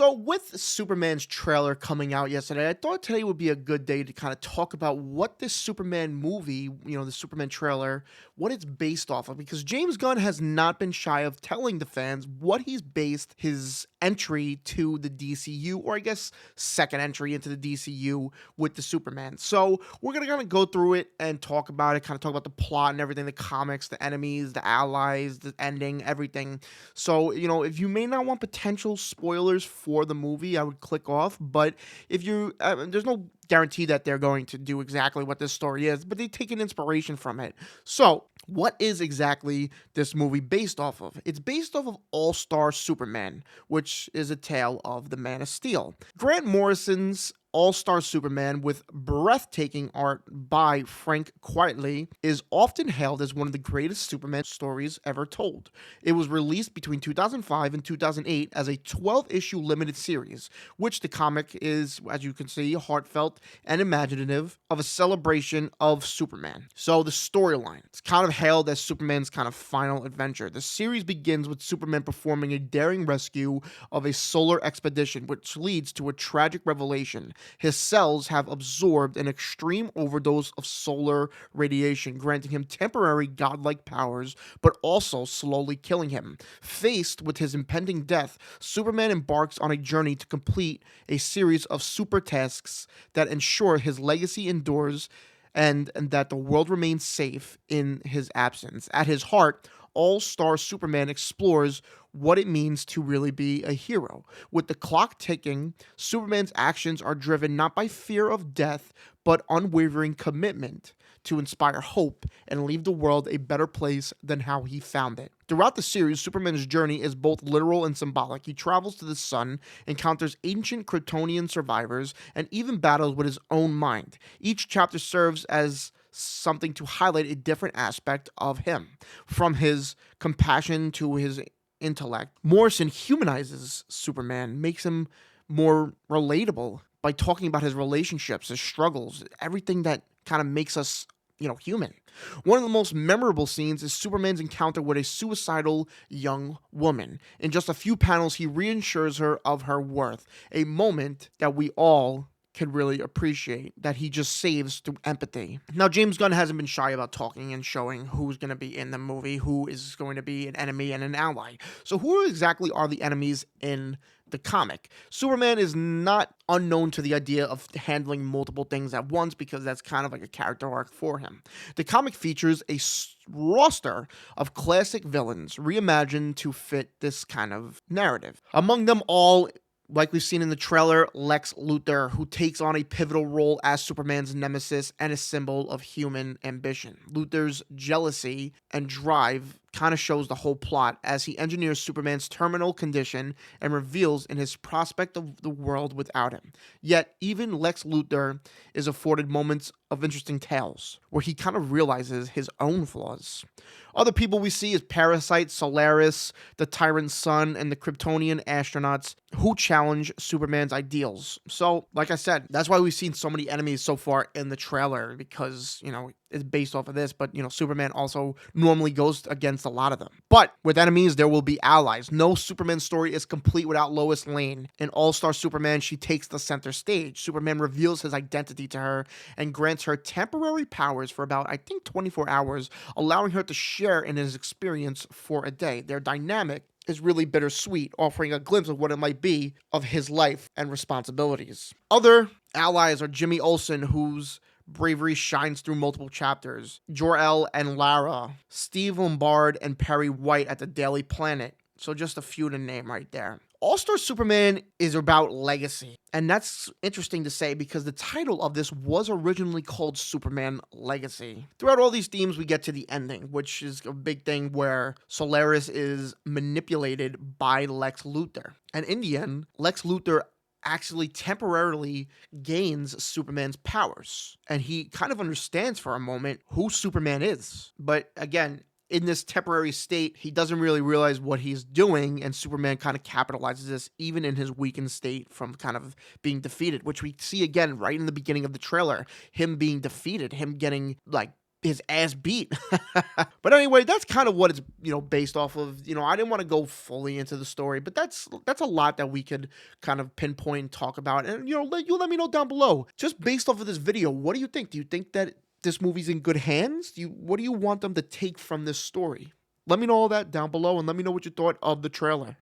So, with Superman's trailer coming out yesterday, I thought today would be a good day to kind of talk about what this Superman movie, the Superman trailer, what it's based off of. Because James Gunn has not been shy of telling the fans what he's based his entry to the DCU, or I guess second entry into the DCU with the Superman. So, we're going to kind of go through it and talk about it, kind of talk about the plot and everything, the comics, the enemies, the allies, the ending, everything. So, if you may not want potential spoilers for the movie, I would click off. But if you, there's no guarantee that they're going to do exactly what this story is, but they take an inspiration from it. So, what is exactly this movie based off of? It's based off of All-Star Superman, which is a tale of the Man of Steel. Grant Morrison's All-Star Superman, with breathtaking art by Frank Quitely, is often hailed as one of the greatest Superman stories ever told. It was released between 2005 and 2008 as a 12-issue limited series, which the comic is, as you can see, heartfelt and imaginative of a celebration of Superman. So the storyline, it's kind of hailed as Superman's kind of final adventure. The series begins with Superman performing a daring rescue of a solar expedition, which leads to a tragic revelation. His cells have absorbed an extreme overdose of solar radiation, granting him temporary godlike powers, but also slowly killing him. Faced with his impending death, Superman embarks on a journey to complete a series of super tasks that ensure his legacy endures and that the world remains safe in his absence. At his heart, All-Star Superman explores what it means to really be a hero. With the clock ticking, Superman's actions are driven not by fear of death, but unwavering commitment to inspire hope and leave the world a better place than how he found it. Throughout the series, Superman's journey is both literal and symbolic. He travels to the sun, encounters ancient Kryptonian survivors, and even battles with his own mind. Each chapter serves as something to highlight a different aspect of him, from his compassion to his intellect. Morrison humanizes Superman, makes him more relatable by talking about his relationships, his struggles, everything that kind of makes us, human. One of the most memorable scenes is Superman's encounter with a suicidal young woman. In just a few panels, he reassures her of her worth, a moment that we all could really appreciate, that he just saves through empathy. Now, James Gunn hasn't been shy about talking and showing who's going to be in the movie, who is going to be an enemy and an ally. So who exactly are the enemies in the comic? Superman is not unknown to the idea of handling multiple things at once, because that's kind of like a character arc for him. The comic features a roster of classic villains reimagined to fit this kind of narrative. Among them all, like we've seen in the trailer, Lex Luthor, who takes on a pivotal role as Superman's nemesis and a symbol of human ambition. Luthor's jealousy and drive kind of shows the whole plot as he engineers Superman's terminal condition and reveals in his prospect of the world without him. Yet, even Lex Luthor is afforded moments of interesting tales where he kind of realizes his own flaws. Other people we see is Parasite, Solaris, the Tyrant's Son, and the Kryptonian astronauts who challenge Superman's ideals. So, like I said, that's why we've seen so many enemies so far in the trailer, because, it's based off of this, but, Superman also normally goes against a lot of them. But with enemies, there will be allies. No Superman story is complete without Lois Lane. In All-Star Superman, she takes the center stage. Superman reveals his identity to her and grants her temporary powers for about, 24 hours, allowing her to share in his experience for a day. Their dynamic is really bittersweet, offering a glimpse of what it might be of his life and responsibilities. Other allies are Jimmy Olsen, whose bravery shines through multiple chapters, Jor-El and Lara, Steve Lombard and Perry White at the Daily Planet. So just a few to name right there. All-Star Superman is about legacy. And that's interesting to say, because the title of this was originally called Superman Legacy. Throughout all these themes, we get to the ending, which is a big thing where Solaris is manipulated by Lex Luthor. And in the end, Lex Luthor actually temporarily gains Superman's powers. And he kind of understands for a moment who Superman is. But again, in this temporary state, he doesn't really realize what he's doing, and Superman kind of capitalizes this even in his weakened state from kind of being defeated, which we see again right in the beginning of the trailer, him being defeated, him getting his ass beat. But anyway, that's kind of what it's, based off of. I didn't want to go fully into the story, but that's a lot that we could kind of pinpoint and talk about. And let me know down below. Just based off of this video, what do you think? Do you think that this movie's in good hands? What do you want them to take from this story? Let me know all that down below and let me know what you thought of the trailer.